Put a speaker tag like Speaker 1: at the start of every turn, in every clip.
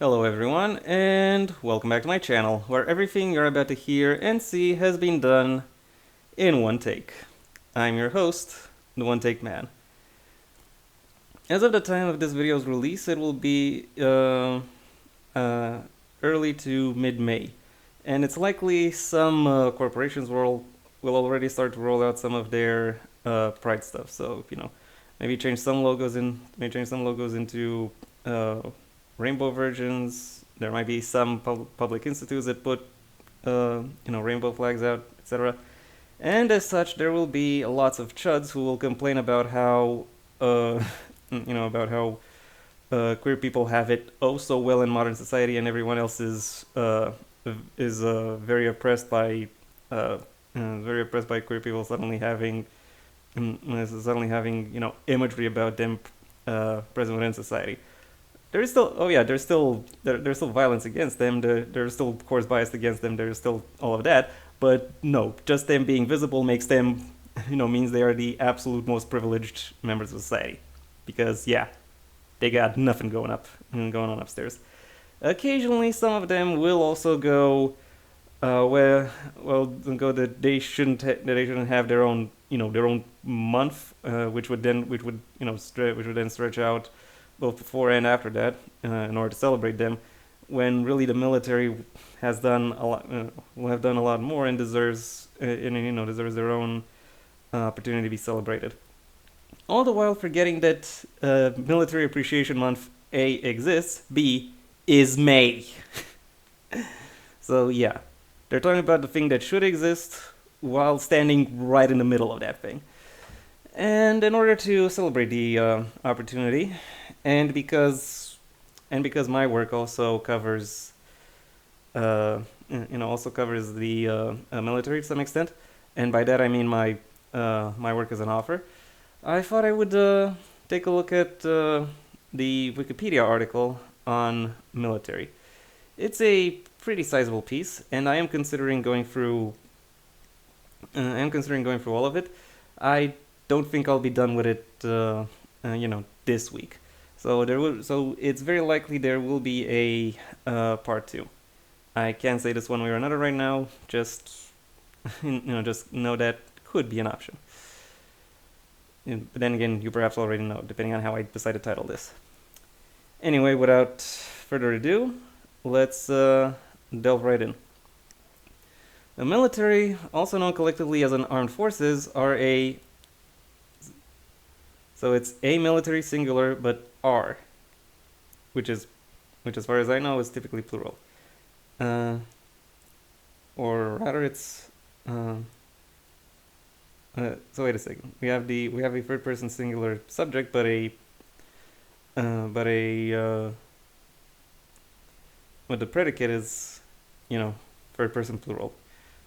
Speaker 1: Hello everyone, and welcome back to my channel, where everything you're about to hear and see has been done in one take. I'm your host, the One Take Man. As of the time of this video's release, it will be early to mid-May, and it's likely some corporations will already start to roll out some of their Pride stuff. So maybe change some logos into rainbow versions. There might be some public institutes that put rainbow flags out, etc. And as such, there will be lots of chuds who will complain about how queer people have it oh so well in modern society, and everyone else is very oppressed by queer people suddenly having imagery about them present within society. There is still there's still violence against them. There's still course bias against them. There's still all of that. But no, just them being visible makes them means they are the absolute most privileged members of society, because they got nothing going on upstairs. Occasionally, some of them will also go go that they shouldn't have their own month, which would then stretch out both before and after that, in order to celebrate them, when really the military has done a lot, will have done a lot more, and deserves their own opportunity to be celebrated. All the while forgetting that Military Appreciation Month A exists, B is May. So yeah, they're talking about the thing that should exist while standing right in the middle of that thing. And in order to celebrate the opportunity, and because my work also covers the military to some extent, and by that I mean my work as an author, I thought I would take a look at the Wikipedia article on military. It's a pretty sizable piece, and I am considering going through all of it. I don't think I'll be done with it this week. So it's very likely there will be a part 2. I can't say this one way or another right now. Just just know that could be an option. But then again, you perhaps already know, depending on how I decide to title this. Anyway, without further ado, let's delve right in. The military, also known collectively as an armed forces, are so it's a military singular, but are, which as far as I know is typically plural. Or rather, it's so wait a second. We have a third person singular subject, but the predicate is third person plural.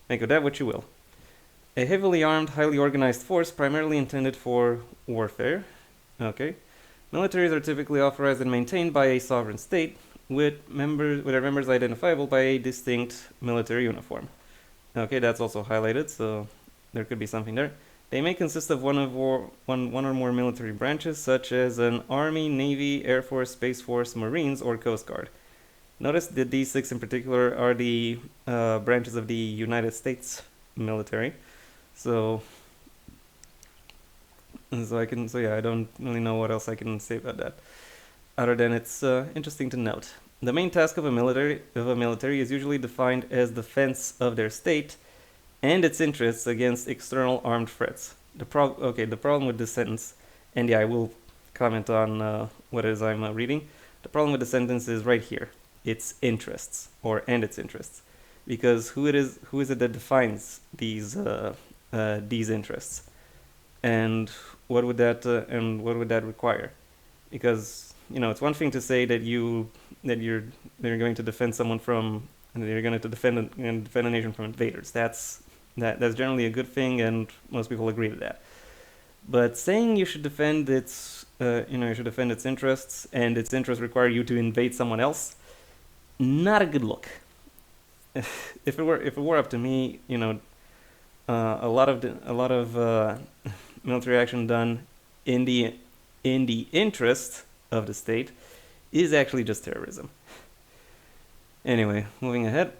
Speaker 1: Make of that what you will. A heavily armed, highly organized force primarily intended for warfare. Okay. Militaries are typically authorized and maintained by a sovereign state, with their members identifiable by a distinct military uniform. Okay, that's also highlighted, so there could be something there. They may consist of one or more military branches, such as an Army, Navy, Air Force, Space Force, Marines, or Coast Guard. Notice that these 6 in particular are the branches of the United States military. So I don't really know what else I can say about that, other than it's interesting to note. The main task of a military is usually defined as defense of their state and its interests against external armed threats. The problem with this sentence, and I will comment on what it is I'm reading. The problem with the sentence is right here. Its interests, and its interests, because who is it that defines these interests, and what would that require? Because it's one thing to say that you're going to defend someone from, and you're going to defend a nation from invaders. That's generally a good thing, and most people agree to that. But saying you should defend its interests, and its interests require you to invade someone else, not a good look. If it were up to me, a lot of military action done in the interest of the state is actually just terrorism. Anyway, moving ahead.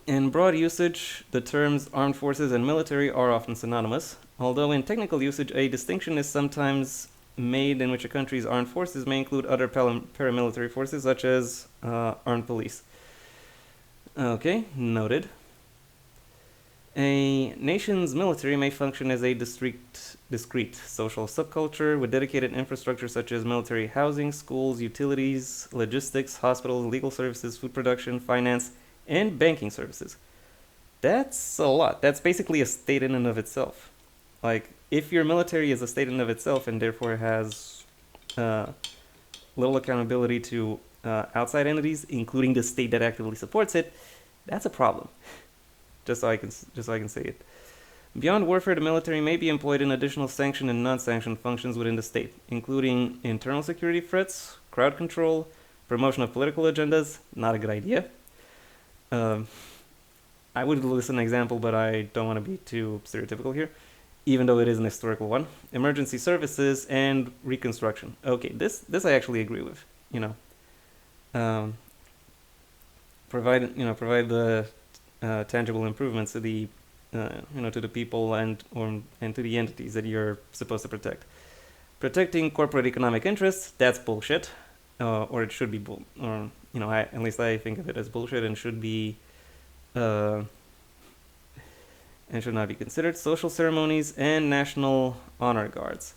Speaker 1: In broad usage, the terms armed forces and military are often synonymous, although in technical usage, a distinction is sometimes made in which a country's armed forces may include other paramilitary forces, such as armed police. Okay, noted. A nation's military may function as a discrete social subculture with dedicated infrastructure such as military housing, schools, utilities, logistics, hospitals, legal services, food production, finance, and banking services. That's a lot. That's basically a state in and of itself. Like, if your military is a state in and of itself and therefore has little accountability to outside entities, including the state that actively supports it, that's a problem. Just so I can say it. Beyond warfare, the military may be employed in additional sanctioned and non-sanctioned functions within the state, including internal security threats, crowd control, promotion of political agendas. Not a good idea. I would list an example, but I don't want to be too stereotypical here, even though it is an historical one. Emergency services and reconstruction. Okay, this I actually agree with. Provide the tangible improvements to the to the people and to the entities that you're supposed to protect. Protecting corporate economic interests, that's bullshit, or it should be at least I think of it as bullshit and should be and should not be considered. Social ceremonies and national honor guards.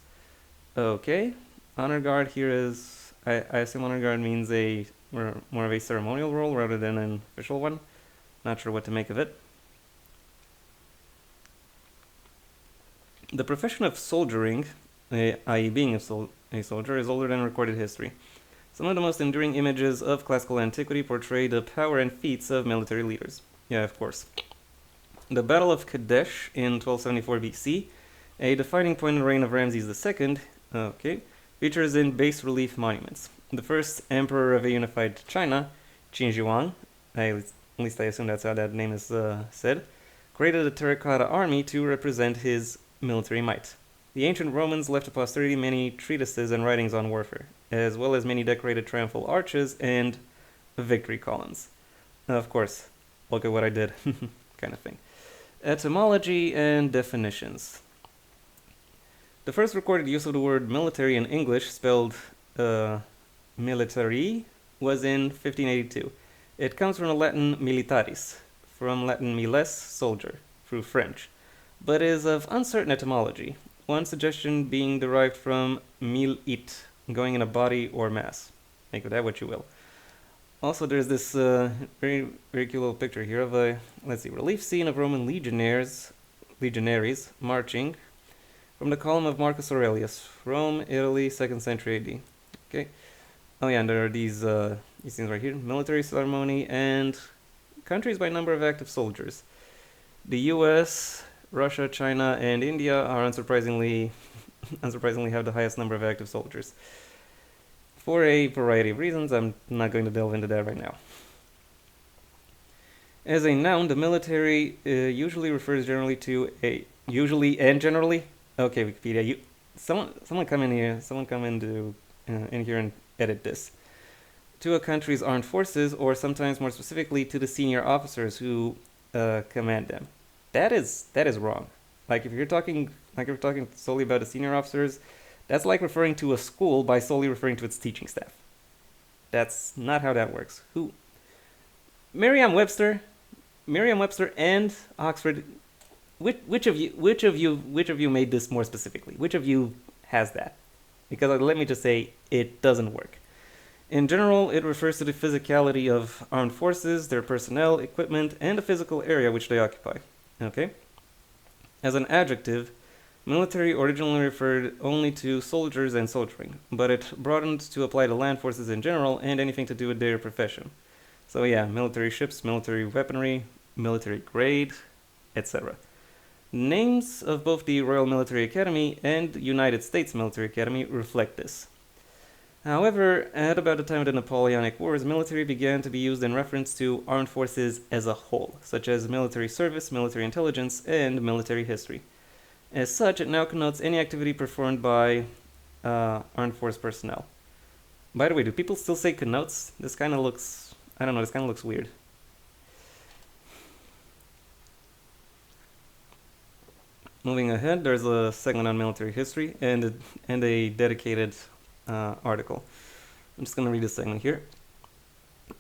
Speaker 1: Okay, honor guard here is I assume honor guard means more of a ceremonial role rather than an official one. Not sure what to make of it. The profession of soldiering, i.e. being a soldier, is older than recorded history. Some of the most enduring images of classical antiquity portray the power and feats of military leaders. Yeah, of course. The Battle of Kadesh in 1274 BC, a defining point in the reign of Ramses II, features in bas relief monuments. The first emperor of a unified China, Qin Shi Huang, at least I assume that's how that name is said, created a terracotta army to represent his military might. The ancient Romans left to posterity many treatises and writings on warfare, as well as many decorated triumphal arches and victory columns. Of course, look at what I did, kind of thing. Etymology and definitions. The first recorded use of the word military in English, spelled militari, was in 1582. It comes from the Latin militaris, from Latin miles, soldier, through French, but is of uncertain etymology, one suggestion being derived from mil-it, going in a body or mass. Make of that what you will. Also, there's this very, very cute little picture here of a, relief scene of Roman legionaries marching from the column of Marcus Aurelius, Rome, Italy, 2nd century AD. Okay. Oh yeah, and there are these things right here: military ceremony and countries by number of active soldiers. The U.S., Russia, China, and India are unsurprisingly have the highest number of active soldiers. For a variety of reasons, I'm not going to delve into that right now. As a noun, the military usually refers generally to a generally. Okay, Wikipedia, someone come in here and edit this. To a country's armed forces, or sometimes more specifically to the senior officers who command them. That is wrong. Like if you're talking solely about the senior officers, that's like referring to a school by solely referring to its teaching staff. That's not how that works. Merriam-Webster and Oxford. Which of you made this more specifically? Which of you has that? Because let me just say, it doesn't work. In general, it refers to the physicality of armed forces, their personnel, equipment, and the physical area which they occupy. Okay? As an adjective, military originally referred only to soldiers and soldiering, but it broadened to apply to land forces in general and anything to do with their profession. So yeah, military ships, military weaponry, military grade, etc. Names of both the Royal Military Academy and United States Military Academy reflect this. However, at about the time of the Napoleonic Wars, military began to be used in reference to armed forces as a whole, such as military service, military intelligence, and military history. As such, it now connotes any activity performed by armed force personnel. By the way, do people still say connotes? This kind of looks I don't know, this kind of looks weird. Moving ahead, there's a segment on military history and a dedicated article. I'm just going to read this segment here.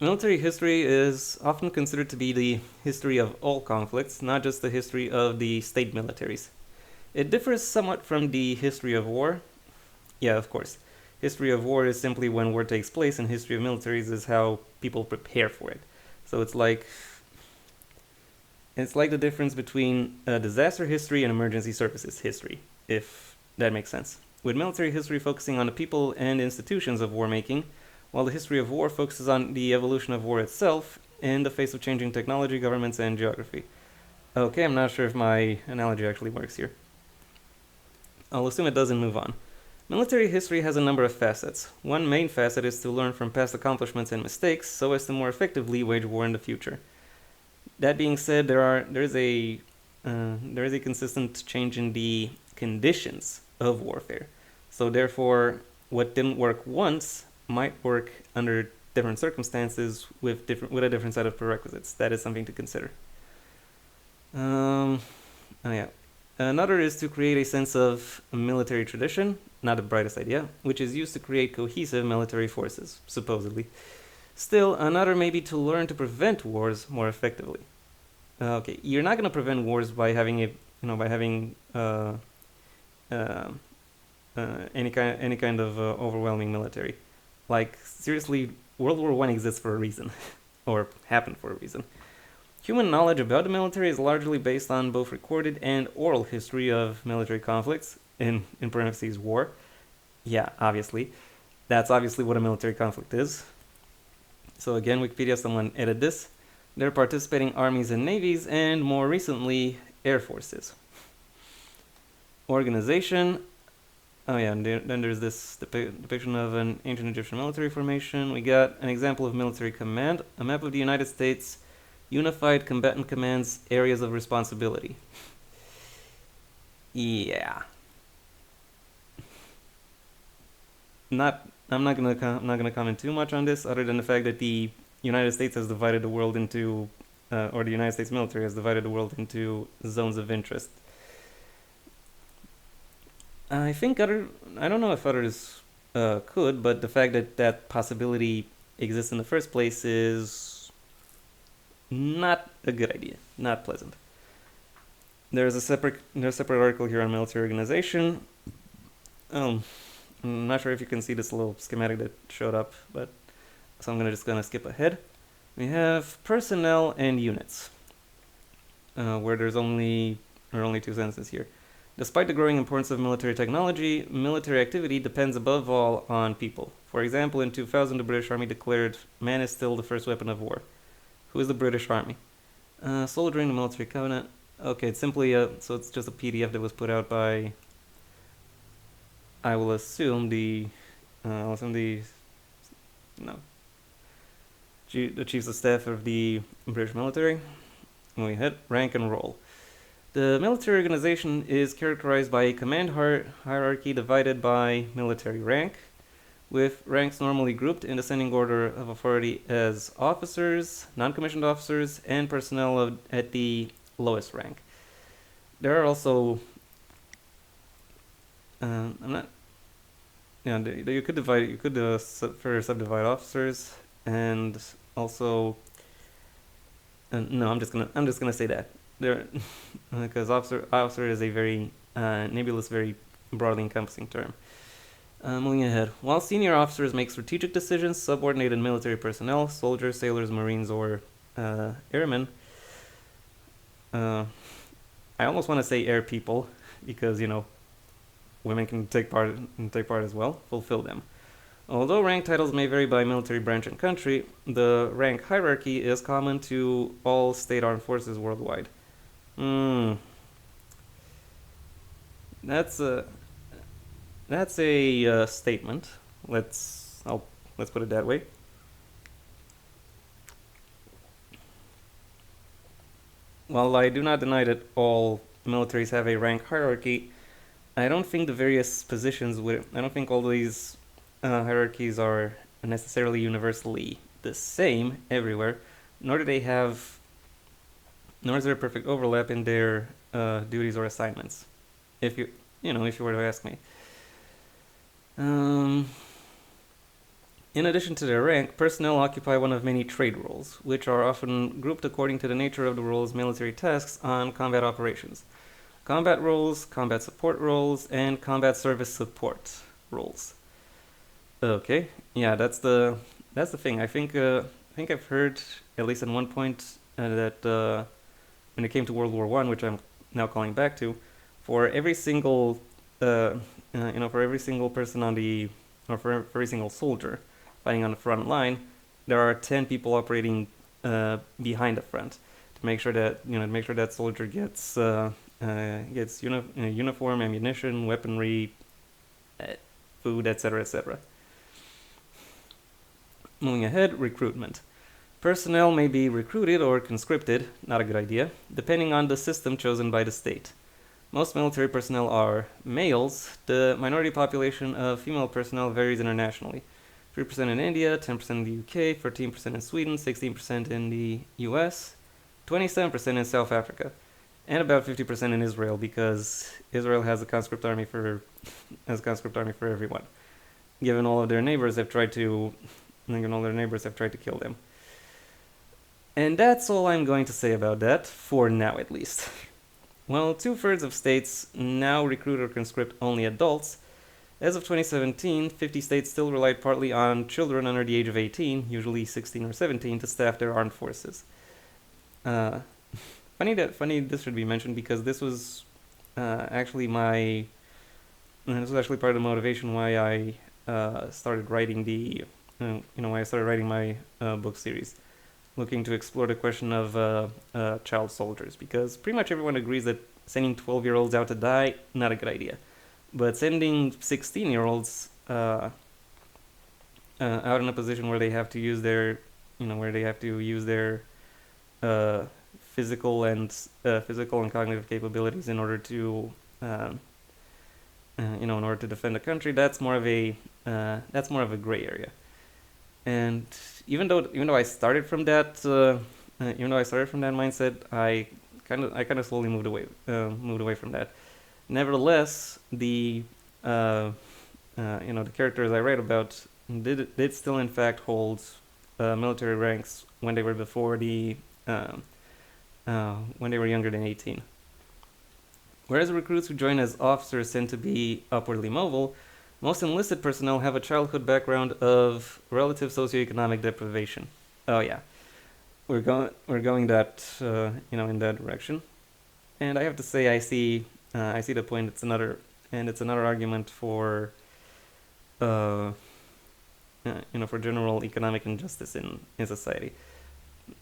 Speaker 1: Military history is often considered to be the history of all conflicts, not just the history of the state militaries. It differs somewhat from the history of war. Yeah, of course. History of war is simply when war takes place, and history of militaries is how people prepare for it. So it's like the difference between disaster history and emergency services history, if that makes sense. With military history focusing on the people and institutions of war making, while the history of war focuses on the evolution of war itself in the face of changing technology, governments, and geography. Okay, I'm not sure if my analogy actually works here. I'll assume it does and move on. Military history has a number of facets. One main facet is to learn from past accomplishments and mistakes so as to more effectively wage war in the future. That being said, there is a consistent change in the conditions of warfare. So therefore, what didn't work once might work under different circumstances with a different set of prerequisites. That is something to consider. Another is to create a sense of military tradition, not the brightest idea, which is used to create cohesive military forces, supposedly. Still, another may be to learn to prevent wars more effectively. Okay, you're not going to prevent wars by having any kind of overwhelming military. Like, seriously, World War I exists for a reason, or happened for a reason. Human knowledge about the military is largely based on both recorded and oral history of military conflicts, in parentheses, war. Yeah, obviously. That's obviously what a military conflict is. So again, Wikipedia, someone edit this. They're participating armies and navies, and more recently, air forces. Organization. Oh yeah, and then there's this depiction of an ancient Egyptian military formation. We got an example of military command, a map of the United States Unified Combatant Command's areas of responsibility. Yeah. I'm not gonna comment too much on this, other than the fact that the United States has divided the world into, or the United States military has divided the world into zones of interest. I don't know if others could, but the fact that possibility exists in the first place is not a good idea, not pleasant. There's a separate article here on military organization. I'm not sure if you can see this little schematic that showed up, but so I'm just gonna skip ahead. We have personnel and units, where there are only two sentences here. Despite the growing importance of military technology, military activity depends above all on people. For example, in 2000, the British Army declared man is still the first weapon of war. Who is the British Army? Soldiering the military covenant. Okay, it's simply so it's just a PDF that was put out by, I will assume the chiefs of staff of the British military. And we hit rank and roll. The military organization is characterized by a command hierarchy divided by military rank, with ranks normally grouped in descending order of authority as officers, non-commissioned officers, and personnel at the lowest rank. There are also you could further subdivide officers, and also no, I'm just gonna say that there, because officer is a very nebulous, very broadly encompassing term. Moving ahead. While senior officers make strategic decisions, subordinated military personnel, soldiers, sailors, marines, or airmen, I almost want to say air people, because women can take part as well, fulfill them. Although rank titles may vary by military branch and country, the rank hierarchy is common to all state armed forces worldwide. That's a statement. Let's put it that way. While I do not deny that all militaries have a rank hierarchy, I don't think the various positions I don't think all these hierarchies are necessarily universally the same everywhere, nor do they have, nor is there a perfect overlap in their duties or assignments. If you, if you were to ask me. In addition to their rank, personnel occupy one of many trade roles, which are often grouped according to the nature of the role's military tasks on combat operations. Combat roles, combat support roles, and combat service support roles. Okay, yeah, that's the thing. I think I've heard at least at one point that when it came to World War One, which I'm now calling back to, for every single for every single person on the or for every single soldier fighting on the front line, there are 10 people operating behind the front to make sure that soldier gets uniform, ammunition, weaponry, food, etc., etc. Moving ahead, recruitment. Personnel may be recruited or conscripted, not a good idea, depending on the system chosen by the state. Most military personnel are males. The minority population of female personnel varies internationally. 3% in India, 10% in the UK, 13% in Sweden, 16% in the US, 27% in South Africa, and about 50% in Israel, because Israel has a conscript army for everyone. Given all of their neighbors have tried to kill them. And that's all I'm going to say about that, for now at least. Well, 2/3 of states now recruit or conscript only adults. As of 2017, 50 states still relied partly on children under the age of 18, usually 16 or 17, to staff their armed forces. Funny this should be mentioned, because this was actually part of the motivation why I started writing my book series, looking to explore the question of child soldiers, because pretty much everyone agrees that sending 12-year-olds out to die, not a good idea. But sending 16-year-olds out in a position where they have to use their, physical and cognitive capabilities in order to, defend the country, that's more of a gray area. And even though I started from that, mindset, I kind of slowly moved away from that. Nevertheless, the characters I write about did still in fact hold military ranks when they were younger than 18. Whereas recruits who join as officers tend to be upwardly mobile, most enlisted personnel have a childhood background of relative socioeconomic deprivation. Oh yeah, we're going that in that direction, and I have to say I see the point. It's another argument for for general economic injustice in society.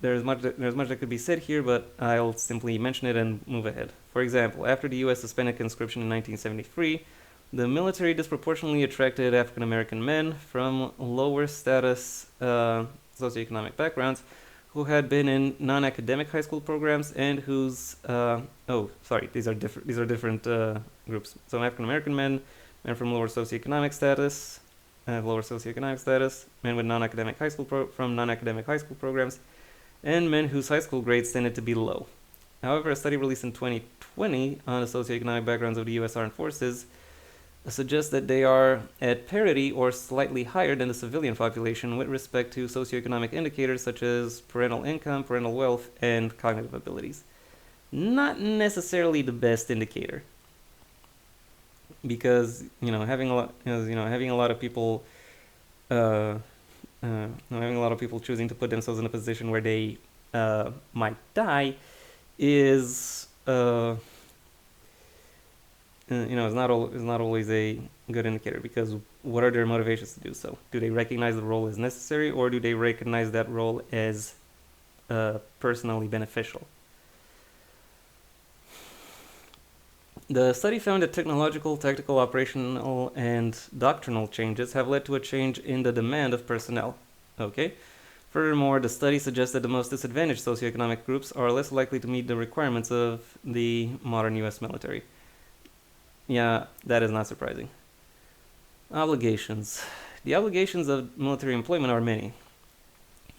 Speaker 1: There's much that could be said here, but I'll simply mention it and move ahead. For example, after the U.S. suspended conscription in 1973, the military disproportionately attracted African American men from lower status socioeconomic backgrounds who had been in non-academic high school programs and whose these are different groups. So African American men from lower socioeconomic status, men with non-academic high school from non-academic high school programs, and men whose high school grades tended to be low. However, a study released in 2020 on the socioeconomic backgrounds of the U.S. Armed Forces suggests that they are at parity or slightly higher than the civilian population with respect to socioeconomic indicators such as parental income, parental wealth, and cognitive abilities. Not necessarily the best indicator, because having a lot of people choosing to put themselves in a position where they might die is is not always a good indicator, because what are their motivations to do so? Do they recognize the role as necessary, or do they recognize that role as personally beneficial? The study found that technological, tactical, operational, and doctrinal changes have led to a change in the demand of personnel. Okay. Furthermore, the study suggests that the most disadvantaged socioeconomic groups are less likely to meet the requirements of the modern U.S. military. Yeah, that is not surprising. Obligations. The obligations of military employment are many.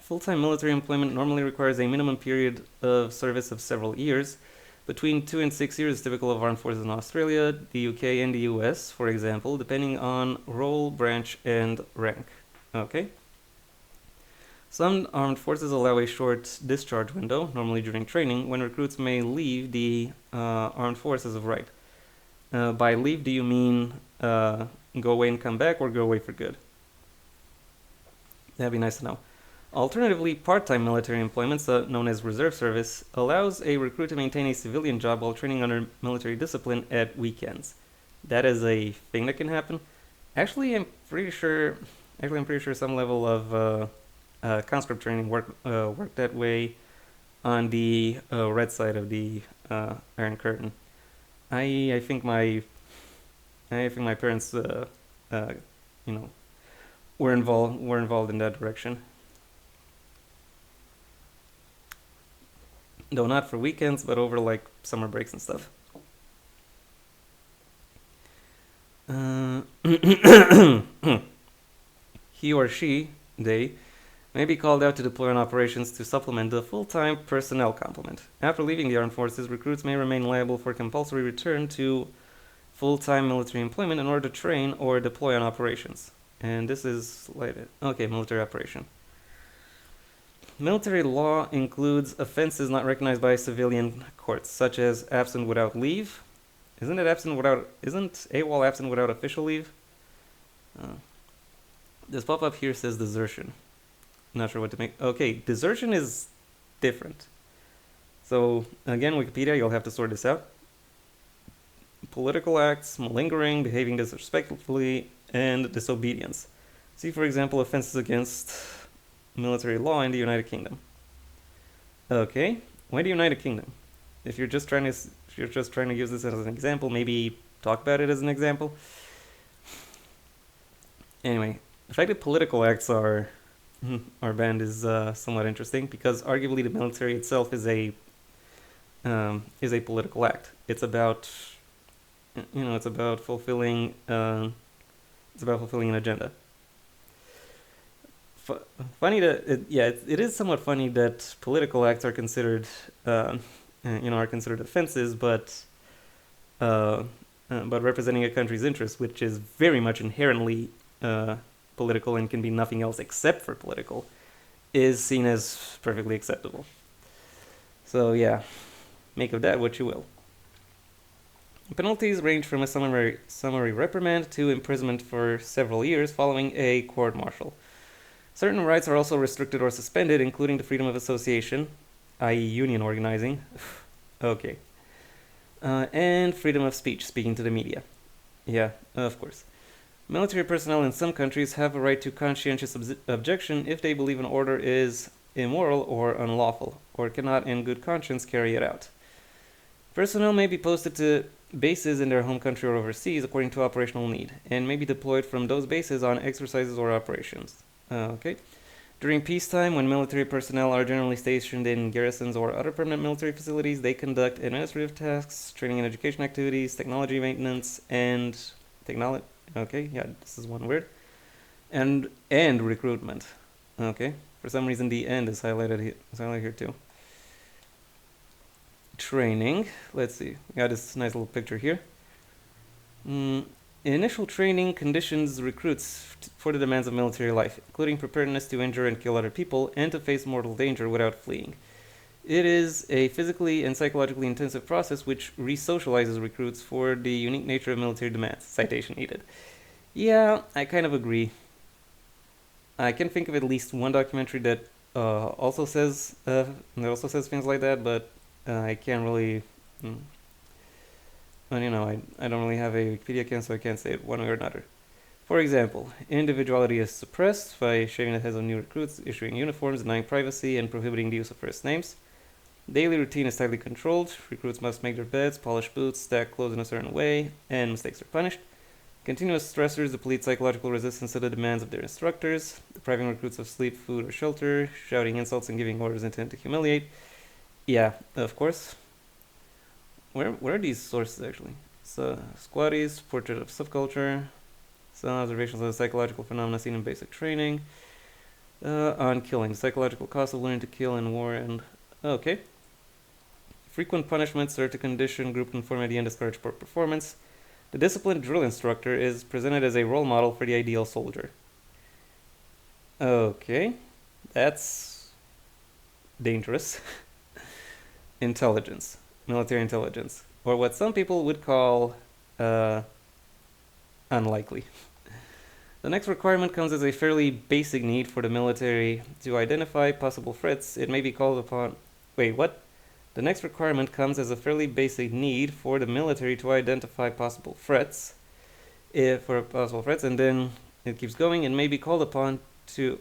Speaker 1: Full-time military employment normally requires a minimum period of service of several years. Between 2 and 6 years is typical of armed forces in Australia, the UK, and the US, for example, depending on role, branch, and rank. Okay? Some armed forces allow a short discharge window, normally during training, when recruits may leave the armed forces of right. By leave, do you mean go away and come back, or go away for good? That'd be nice to know. Alternatively, part-time military employment, known as reserve service, allows a recruit to maintain a civilian job while training under military discipline at weekends. That is a thing that can happen. Actually, I'm pretty sure some level of conscript training work that way on the red side of the Iron Curtain. I think my parents were involved in that direction. Though not for weekends, but over like summer breaks and stuff. He or she, they, may be called out to deploy on operations to supplement the full-time personnel complement. After leaving the armed forces, recruits may remain liable for compulsory return to full-time military employment in order to train or deploy on operations. And this is military operation. Military law includes offenses not recognized by civilian courts, such as absent without leave. Isn't AWOL absent without official leave? This pop-up here says desertion. Not sure what to make. Okay, desertion is different. So again, Wikipedia, you'll have to sort this out. Political acts, malingering, behaving disrespectfully, and disobedience. See, for example, offenses against military law in the United Kingdom. Okay, why the United Kingdom? If you're just trying to use this as an example, maybe talk about it as an example. Anyway, the fact that political acts are banned is somewhat interesting, because arguably the military itself is a political act. It's about fulfilling an agenda. Funny that it is somewhat funny that political acts are considered offenses, but representing a country's interests, which is very much inherently political and can be nothing else except for political, is seen as perfectly acceptable. So yeah, make of that what you will. Penalties range from a summary reprimand to imprisonment for several years following a court-martial. Certain rights are also restricted or suspended, including the freedom of association, i.e. union organizing, okay, and freedom of speech, speaking to the media. Yeah, of course. Military personnel in some countries have a right to conscientious objection if they believe an order is immoral or unlawful, or cannot in good conscience carry it out. Personnel may be posted to bases in their home country or overseas according to operational need, and may be deployed from those bases on exercises or operations. Okay. During peacetime, when military personnel are generally stationed in garrisons or other permanent military facilities, they conduct administrative tasks, training and education activities, technology maintenance, and technology. Okay, yeah, this is one word. And recruitment. Okay, for some reason the "and" is highlighted here too. Training. Let's see. We got this nice little picture here. Initial training conditions recruits for the demands of military life, including preparedness to injure and kill other people and to face mortal danger without fleeing. It is a physically and psychologically intensive process which re-socializes recruits for the unique nature of military demands. Citation needed. Yeah, I kind of agree. I can think of at least one documentary that also says things like that, but I can't really. I don't really have a Wikipedia account, so I can't say it one way or another. For example, individuality is suppressed by shaving the heads of new recruits, issuing uniforms, denying privacy, and prohibiting the use of first names. Daily routine is tightly controlled. Recruits must make their beds, polish boots, stack clothes in a certain way, and mistakes are punished. Continuous stressors deplete psychological resistance to the demands of their instructors, depriving recruits of sleep, food, or shelter, shouting insults and giving orders intended to humiliate. Yeah, of course. Where are these sources actually? So, Squatties, Portrait of Subculture, some observations of the psychological phenomena seen in basic training. On killing, the psychological cost of learning to kill in war and... Okay. Frequent punishments are to condition group conformity and discourage poor performance. The disciplined drill instructor is presented as a role model for the ideal soldier. Okay. That's dangerous. Intelligence. Military intelligence. Or what some people would call unlikely. The next requirement comes as a fairly basic need for the military to identify possible threats. It may be called upon... Wait, what? The next requirement comes as a fairly basic need for the military to identify possible threats. And then it keeps going and may be called upon to...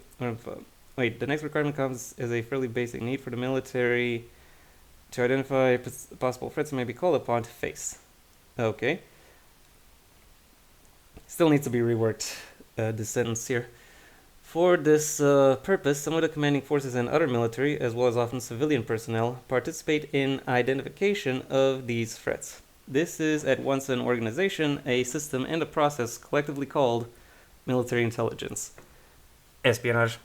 Speaker 1: wait, the next requirement comes as a fairly basic need for the military to identify possible threats and may be called upon to face. Okay. Still needs to be reworked, this sentence here. For this purpose, some of the commanding forces and other military, as well as often civilian personnel, participate in identification of these threats. This is at once an organization, a system, and a process collectively called military intelligence. Espionage.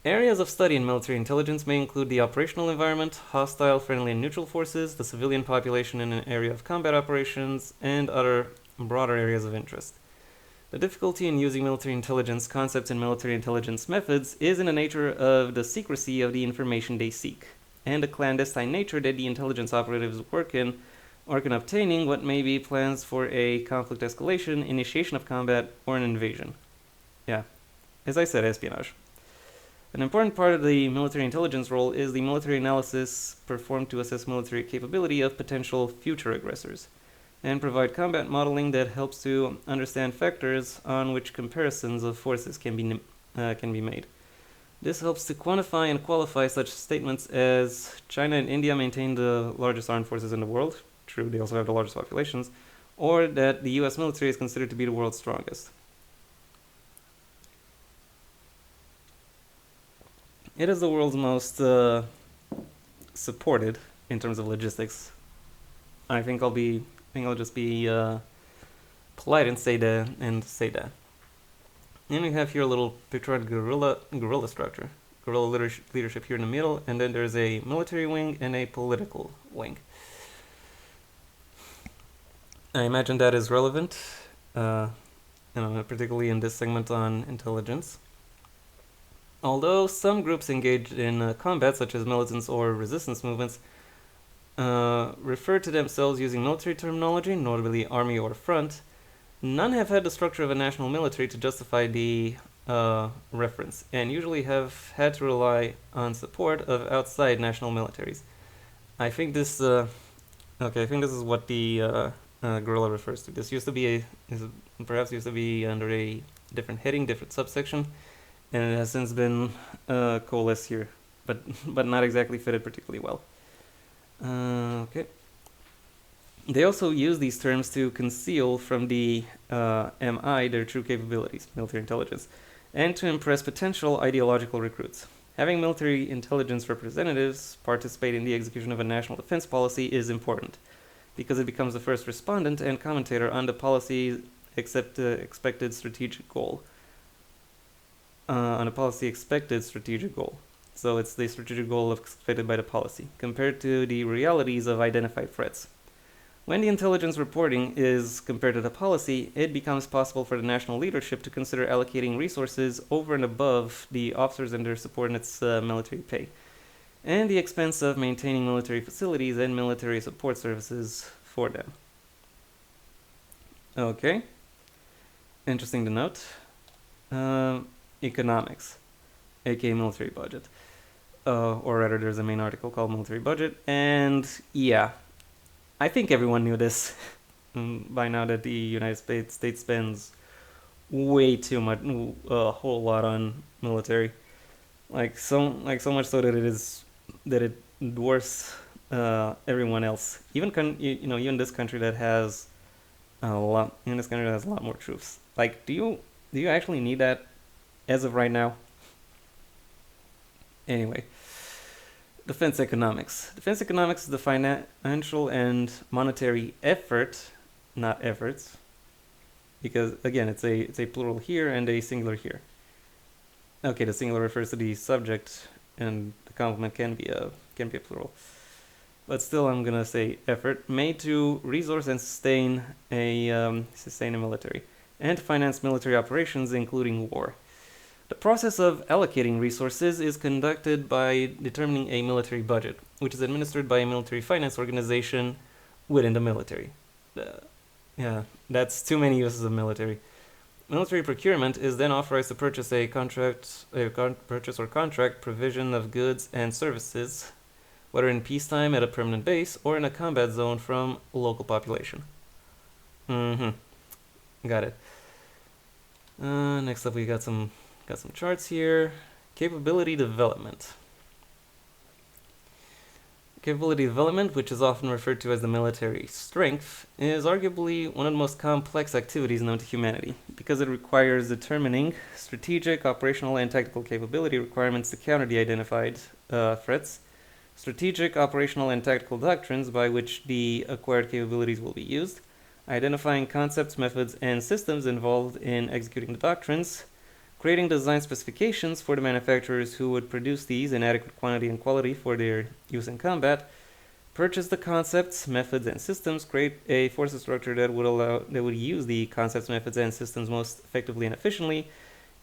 Speaker 1: Areas of study in military intelligence may include the operational environment, hostile, friendly, and neutral forces, the civilian population in an area of combat operations, and other broader areas of interest. The difficulty in using military intelligence concepts and military intelligence methods is in the nature of the secrecy of the information they seek, and the clandestine nature that the intelligence operatives work in obtaining what may be plans for a conflict escalation, initiation of combat, or an invasion. Yeah, as I said, espionage. An important part of the military intelligence role is the military analysis performed to assess military capability of potential future aggressors, and provide combat modeling that helps to understand factors on which comparisons of forces can be made. This helps to quantify and qualify such statements as China and India maintain the largest armed forces in the world. True, they also have the largest populations. Or that the US military is considered to be the world's strongest. It is the world's most supported in terms of logistics. I think I'll just be polite and say that. And we have here a little picture of guerrilla structure. Guerrilla leadership here in the middle, and then there's a military wing and a political wing. I imagine that is relevant, particularly in this segment on intelligence. Although some groups engaged in combat, such as militants or resistance movements, refer to themselves using military terminology, notably army or front, none have had the structure of a national military to justify the reference, and usually have had to rely on support of outside national militaries. I think this is what the guerrilla refers to. This used to be under a different heading, different subsection, and it has since been coalesced here, but not exactly fitted particularly well. Okay. They also use these terms to conceal from the MI their true capabilities, military intelligence, and to impress potential ideological recruits. Having military intelligence representatives participate in the execution of a national defense policy is important, because it becomes the first respondent and commentator on the policy's expected strategic goal. So it's the strategic goal expected by the policy, compared to the realities of identified threats. When the intelligence reporting is compared to the policy, it becomes possible for the national leadership to consider allocating resources over and above the officers and their subordinates' military pay, and the expense of maintaining military facilities and military support services for them. Okay. Interesting to note. Economics, aka military budget. Or rather, there's a main article called Military Budget, and yeah, I think everyone knew this by now that the United States spends way too much, a whole lot on military, like so much so that it dwarfs everyone else. Even this country that has a lot more troops. Like, do you actually need that as of right now? Anyway, defense economics. Defense economics is the financial and monetary effort, not efforts, because again, it's a plural here and a singular here. Okay, the singular refers to the subject, and the complement can be a plural. But still, I'm gonna say effort made to resource and sustain a military and to finance military operations, including war. The process of allocating resources is conducted by determining a military budget, which is administered by a military finance organization within the military. Yeah, that's too many uses of military. Military procurement is then authorized to purchase purchase or contract provision of goods and services, whether in peacetime at a permanent base or in a combat zone from local population. Got it. Next up, we got some charts here. Capability development. Capability development, which is often referred to as the military strength, is arguably one of the most complex activities known to humanity because it requires determining strategic, operational, and tactical capability requirements to counter the identified threats, strategic, operational, and tactical doctrines by which the acquired capabilities will be used, identifying concepts, methods, and systems involved in executing the doctrines, creating design specifications for the manufacturers who would produce these in adequate quantity and quality for their use in combat, purchase the concepts, methods, and systems, create a forces structure that would use the concepts, methods, and systems most effectively and efficiently,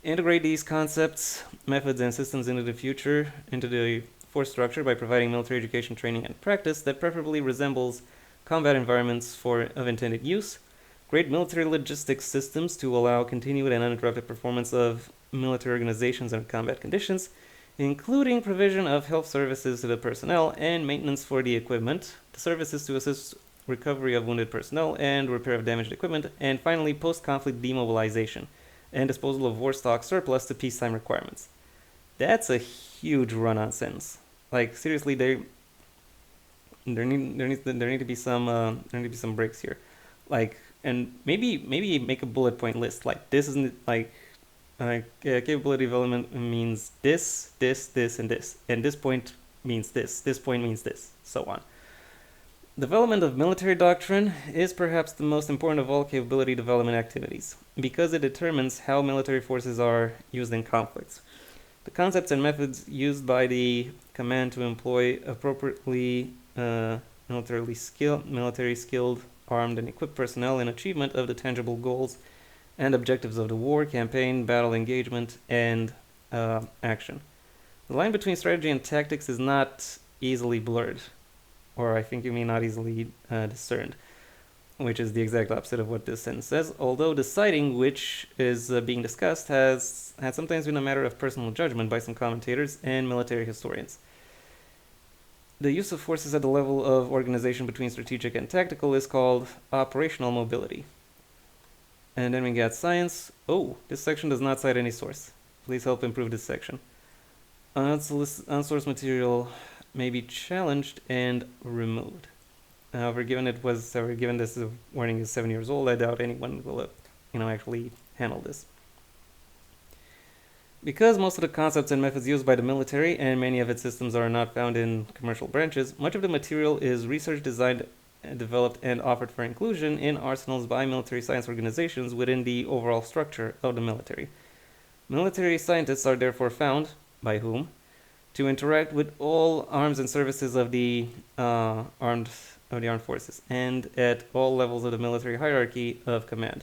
Speaker 1: integrate these concepts, methods, and systems into the force structure by providing military education, training, and practice that preferably resembles combat environments of intended use, create military logistics systems to allow continued and uninterrupted performance of military organizations under combat conditions, including provision of health services to the personnel and maintenance for the equipment, the services to assist recovery of wounded personnel and repair of damaged equipment, and finally post-conflict demobilization and disposal of war stock surplus to peacetime requirements. That's a huge run-on sentence. Like seriously, there need to be some breaks here. Like, and maybe make a bullet point list. Like this isn't like capability development means this, and this, and this point means this. This point means this, so on. Development of military doctrine is perhaps the most important of all capability development activities because it determines how military forces are used in conflicts. The concepts and methods used by the command to employ appropriately military skilled, armed, and equipped personnel in achievement of the tangible goals and objectives of the war, campaign, battle engagement, and action. The line between strategy and tactics is not easily blurred, or I think you mean not easily discerned, which is the exact opposite of what this sentence says, although deciding which is being discussed has sometimes been a matter of personal judgment by some commentators and military historians. The use of forces at the level of organization between strategic and tactical is called operational mobility. And then we got science. Oh, this section does not cite any source. Please help improve this section. Unsourced material may be challenged and removed. However, given this warning is 7 years old, I doubt anyone will, actually handle this. Because most of the concepts and methods used by the military and many of its systems are not found in commercial branches, much of the material is research designed, developed, and offered for inclusion in arsenals by military science organizations within the overall structure of the military. Military scientists are therefore found, by whom, to interact with all arms and services of the armed forces and at all levels of the military hierarchy of command.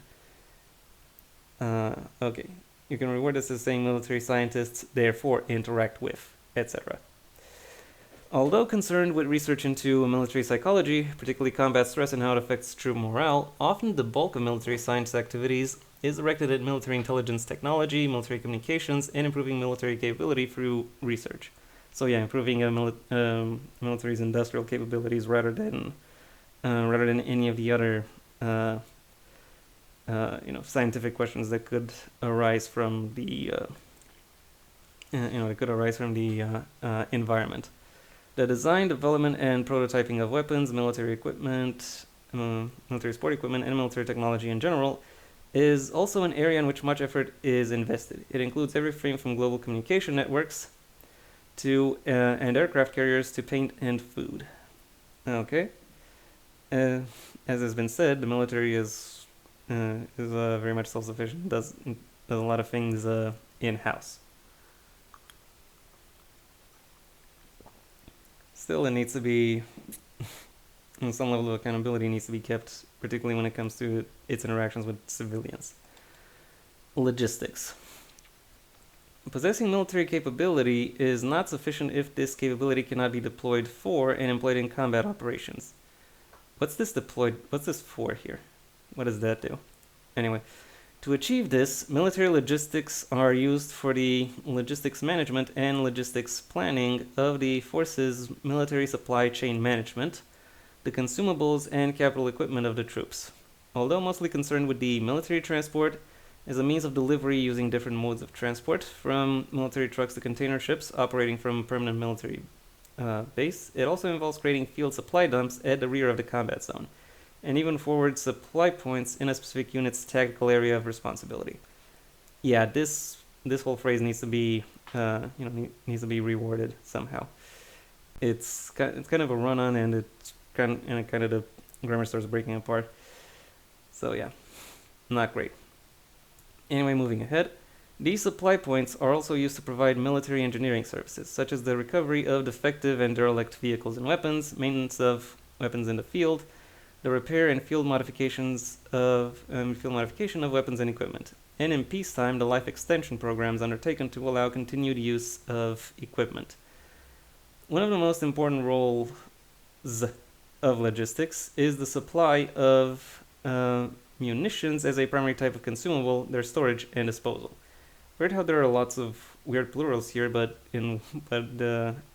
Speaker 1: Okay. You can reward this as saying military scientists therefore interact with, etc. Although concerned with research into military psychology, particularly combat stress and how it affects troop morale, often the bulk of military science activities is directed at military intelligence technology, military communications, and improving military capability through research. So yeah, improving military's industrial capabilities rather than any of the other scientific questions that could arise from the environment. The design, development, and prototyping of weapons, military equipment, military sport equipment, and military technology in general is also an area in which much effort is invested. It includes everything from global communication networks to and aircraft carriers to paint and food. Okay. As has been said, the military is very much self-sufficient. Does a lot of things in-house. still, it needs to be, some level of accountability needs to be kept, particularly when it comes to its interactions with civilians. Logistics. Possessing military capability is not sufficient if this capability cannot be deployed for and employed in combat operations. What's this for here? What does that do? Anyway, to achieve this, military logistics are used for the logistics management and logistics planning of the force's military supply chain management, the consumables and capital equipment of the troops. Although mostly concerned with the military transport as a means of delivery using different modes of transport, from military trucks to container ships operating from a permanent military base, it also involves creating field supply dumps at the rear of the combat zone, and even forward supply points in a specific unit's tactical area of responsibility. Yeah, this whole phrase needs to be needs to be reworded somehow. It's kind of a run-on, and the grammar starts breaking apart. So yeah, not great. Anyway, moving ahead. These supply points are also used to provide military engineering services, such as the recovery of defective and derelict vehicles and weapons, maintenance of weapons in the field, the repair and field modification of weapons and equipment, and in peacetime, the life extension programs undertaken to allow continued use of equipment. One of the most important roles of logistics is the supply of munitions as a primary type of consumable, their storage and disposal. Weird how there are lots of weird plurals here, but in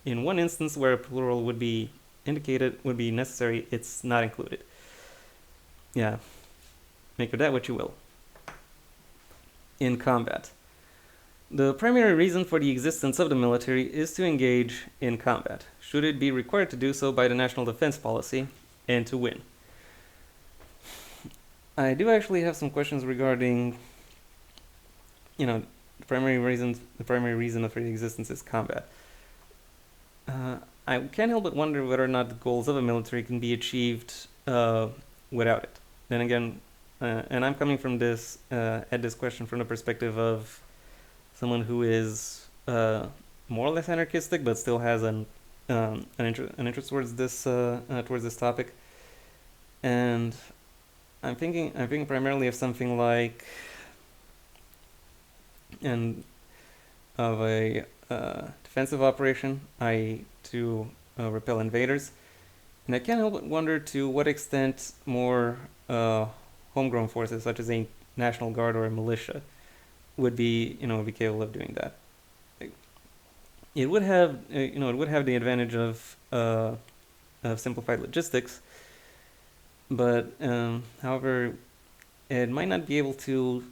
Speaker 1: one instance where a plural would be necessary, it's not included. Yeah, make of that what you will. In combat. The primary reason for the existence of the military is to engage in combat, should it be required to do so by the national defense policy, and to win. I do actually have some questions regarding, the primary reason for the existence is combat. I can't help but wonder whether or not the goals of a military can be achieved without it. Then again, and I'm coming from this question from the perspective of someone who is more or less anarchistic, but still has an interest towards this topic, and I'm thinking primarily of something like of a defensive operation, i.e. to repel invaders. And I can't help but wonder to what extent more homegrown forces, such as a National Guard or a militia, would be capable of doing that. It would have the advantage of simplified logistics, but however, it might not be able to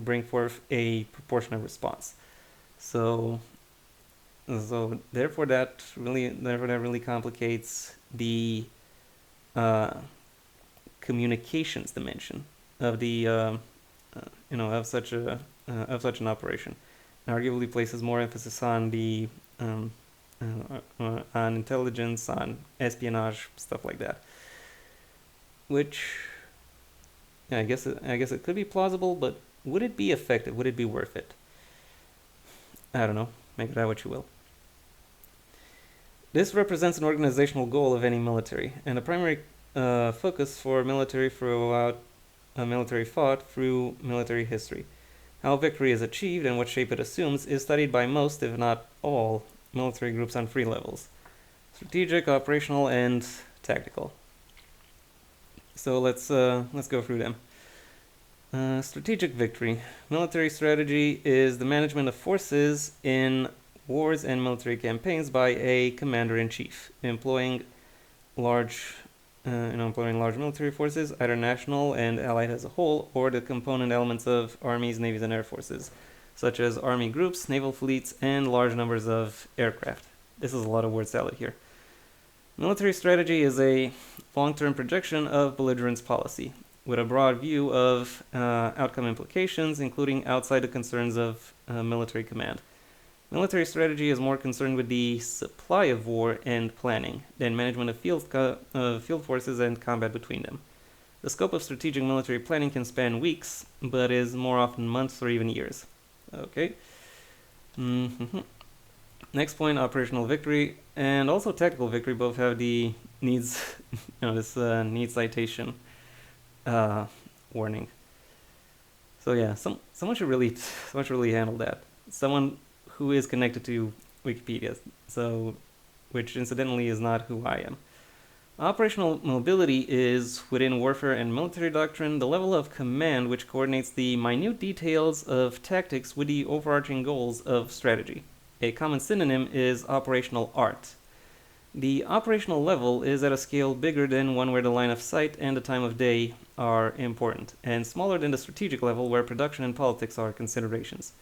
Speaker 1: bring forth a proportionate response. So therefore that really complicates the communications dimension of the of such an operation, and arguably places more emphasis on the on intelligence, on espionage, stuff like that. Which, I guess it could be plausible, but would it be effective? Would it be worth it? I don't know. Make of that what you will. This represents an organizational goal of any military, and a primary focus for military throughout military thought through military history. How victory is achieved and what shape it assumes is studied by most, if not all, military groups on three levels: strategic, operational, and tactical. So let's go through them. Strategic victory. Military strategy is the management of forces in wars and military campaigns by a commander-in-chief, employing large military forces, either national and allied as a whole, or the component elements of armies, navies, and air forces, such as army groups, naval fleets, and large numbers of aircraft. This is a lot of word salad here. Military strategy is a long-term projection of belligerence policy, with a broad view of outcome implications, including outside the concerns of military command. Military strategy is more concerned with the supply of war and planning than management of field forces and combat between them. The scope of strategic military planning can span weeks, but is more often months or even years. Okay. Next point, operational victory and also tactical victory both have the needs, this need citation warning. So yeah, someone should really handle that. Someone who is connected to Wikipedia, so which incidentally is not who I am. Operational mobility is, within warfare and military doctrine, the level of command which coordinates the minute details of tactics with the overarching goals of strategy. A common synonym is operational art. The operational level is at a scale bigger than one where the line of sight and the time of day are important, and smaller than the strategic level where production and politics are considerations.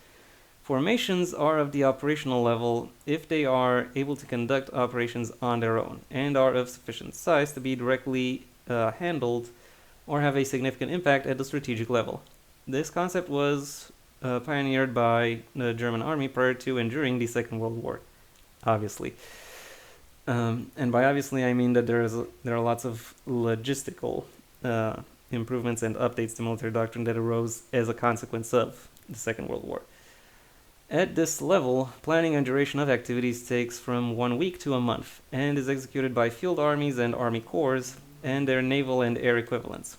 Speaker 1: Formations are of the operational level if they are able to conduct operations on their own and are of sufficient size to be directly handled or have a significant impact at the strategic level. This concept was pioneered by the German army prior to and during the Second World War, obviously. And by obviously, I mean that there are lots of logistical improvements and updates to military doctrine that arose as a consequence of the Second World War. At this level, planning and duration of activities takes from 1 week to a month and is executed by field armies and army corps and their naval and air equivalents.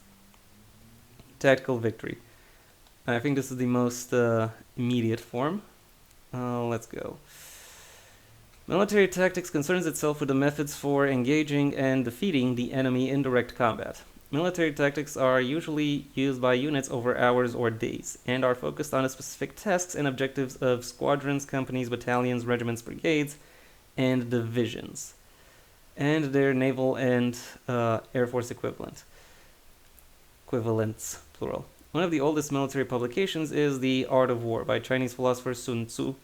Speaker 1: Tactical victory. I think this is the most immediate form. Let's go. Military tactics concerns itself with the methods for engaging and defeating the enemy in direct combat. Military tactics are usually used by units over hours or days, and are focused on the specific tasks and objectives of squadrons, companies, battalions, regiments, brigades, and divisions, and their naval and air force equivalents, plural. One of the oldest military publications is The Art of War by Chinese philosopher Sun Tzu.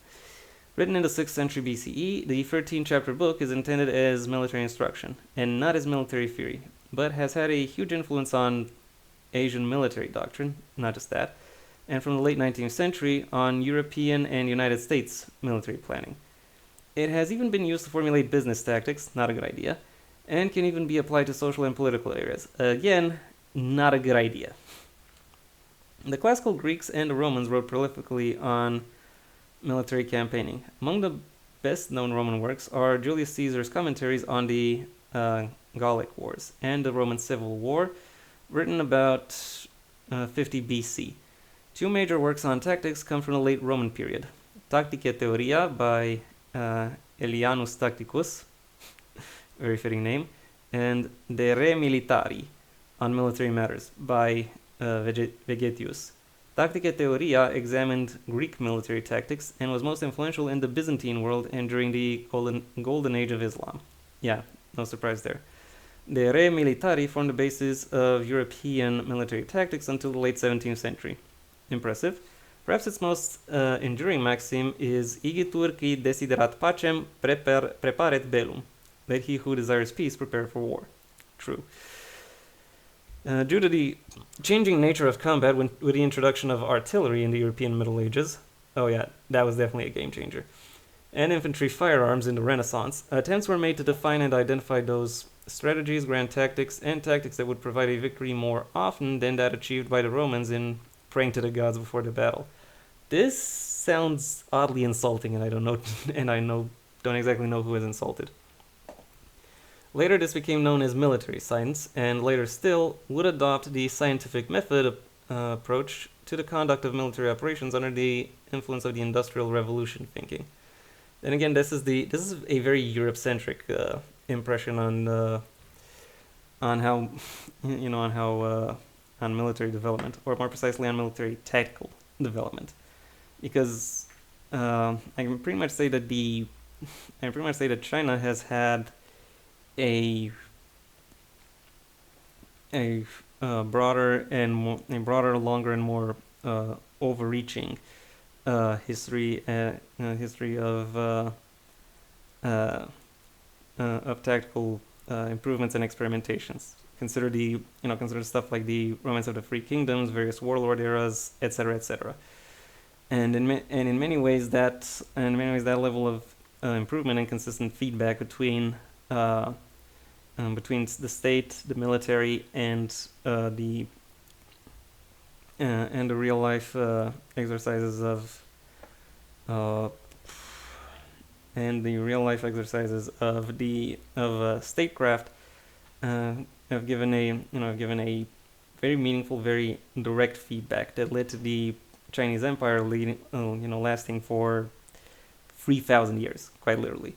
Speaker 1: Written in the 6th century BCE, the 13-chapter book is intended as military instruction, and not as military theory, but has had a huge influence on Asian military doctrine, not just that, and from the late 19th century on European and United States military planning. It has even been used to formulate business tactics, not a good idea, and can even be applied to social and political areas. Again, not a good idea. The classical Greeks and the Romans wrote prolifically on military campaigning. Among the best-known Roman works are Julius Caesar's commentaries on the Gallic Wars and the Roman Civil War, written about 50 BC. Two major works on tactics come from the late Roman period. Tacticae Theoria by Aelianus Tacticus, very fitting name, and De Re Militari on military matters by Vegetius. Tacticae Theoria examined Greek military tactics and was most influential in the Byzantine world and during the golden age of Islam. Yeah, no surprise there. De Re Militari formed the basis of European military tactics until the late 17th century. Impressive. Perhaps its most enduring maxim is Igitur qui desiderat pacem preparet bellum. Let he who desires peace prepare for war. True. Due to the changing nature of combat with the introduction of artillery in the European Middle Ages, oh yeah, that was definitely a game changer, and infantry firearms in the Renaissance, attempts were made to define and identify those strategies, grand tactics, and tactics that would provide a victory more often than that achieved by the Romans in praying to the gods before the battle. This sounds oddly insulting, and I don't exactly know who is insulted. Later, this became known as military science, and later still would adopt the scientific method approach to the conduct of military operations under the influence of the Industrial Revolution thinking. Then again, this is a very Europe-centric impression on how on military development, or more precisely on military tactical development, because I can pretty much say that China has had a broader, longer, and more overreaching history of tactical improvements and experimentations. Consider stuff like the Romance of the Free Kingdoms, various warlord eras, etc., etc. And in many ways that level of improvement and consistent feedback between the state, the military, and the real life exercises of and the real life exercises of statecraft have given a very meaningful, very direct feedback that led to the Chinese Empire lasting for 3,000 years, quite literally.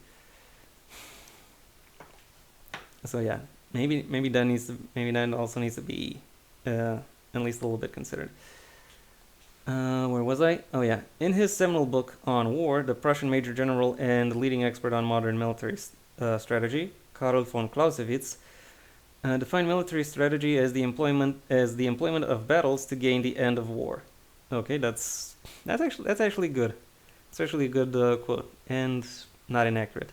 Speaker 1: So yeah, maybe that also needs to be at least a little bit considered. Where was I? Oh yeah, in his seminal book on war, the Prussian major general and leading expert on modern military strategy, Karl von Clausewitz, defined military strategy as the employment of battles to gain the end of war. Okay, that's actually good. It's actually a good quote and not inaccurate.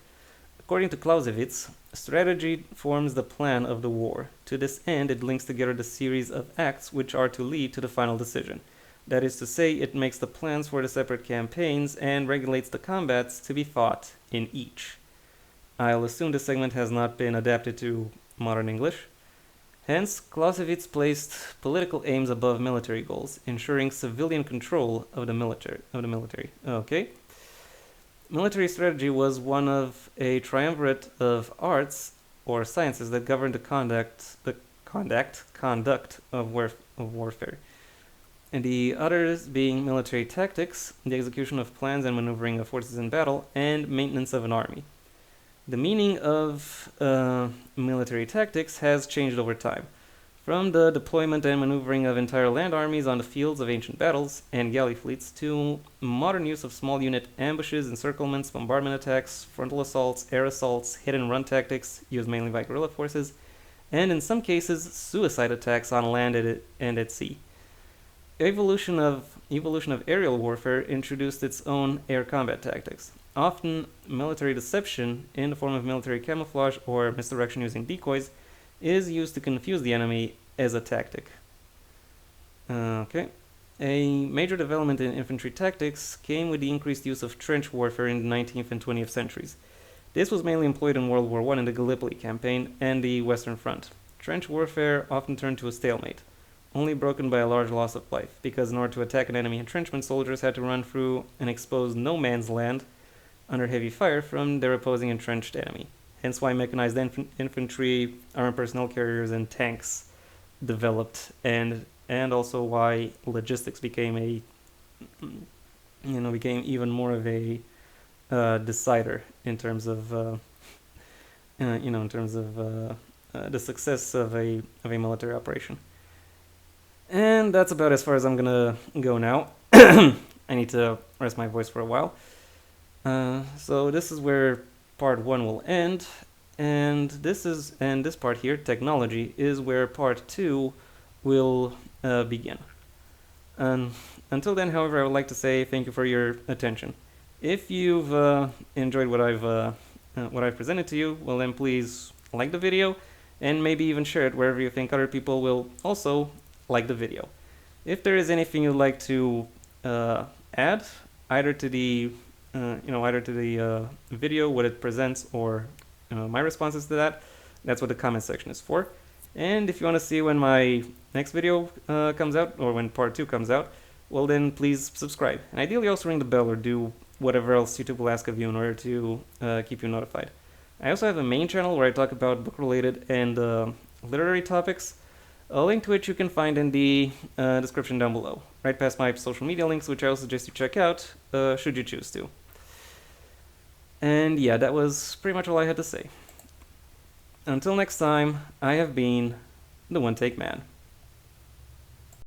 Speaker 1: According to Clausewitz, strategy forms the plan of the war. To this end, it links together the series of acts which are to lead to the final decision. That is to say, it makes the plans for the separate campaigns and regulates the combats to be fought in each. I'll assume this segment has not been adapted to modern English. Hence, Clausewitz placed political aims above military goals, ensuring civilian control of the military. Okay. Military strategy was one of a triumvirate of arts or sciences that governed the conduct of warfare. And the others being military tactics, the execution of plans and maneuvering of forces in battle, and maintenance of an army. The meaning of military tactics has changed over time, from the deployment and maneuvering of entire land armies on the fields of ancient battles and galley fleets to modern use of small unit ambushes, encirclements, bombardment attacks, frontal assaults, air assaults, hit and run tactics used mainly by guerrilla forces, and in some cases suicide attacks on land and at sea. Evolution of aerial warfare introduced its own air combat tactics. Often, military deception in the form of military camouflage or misdirection using decoys is used to confuse the enemy as a tactic. Okay. A major development in infantry tactics came with the increased use of trench warfare in the 19th and 20th centuries. This was mainly employed in World War I in the Gallipoli campaign and the Western Front. Trench warfare often turned to a stalemate, only broken by a large loss of life, because in order to attack an enemy entrenchment, soldiers had to run through an exposed no man's land under heavy fire from their opposing entrenched enemy. Hence why mechanized infantry, armored personnel carriers, and tanks developed, and also why logistics became even more of a decider in terms of the success of a military operation. And that's about as far as I'm gonna go now. I need to rest my voice for a while. So this is where part 1 will end, and this part here, technology, is where part 2 will begin. Until then, however, I would like to say thank you for your attention. If you've enjoyed what I've presented to you, well then please like the video and maybe even share it wherever you think other people will also like the video. If there is anything you'd like to add, either to the video, what it presents, or my responses to that, that's what the comment section is for. And if you want to see when my next video comes out, or when part 2 comes out, well then please subscribe. And ideally also ring the bell or do whatever else YouTube will ask of you in order to keep you notified. I also have a main channel where I talk about book-related and literary topics, a link to which you can find in the description down below, right past my social media links, which I also suggest you check out, should you choose to. And yeah, that was pretty much all I had to say. Until next time, I have been the One Take Man.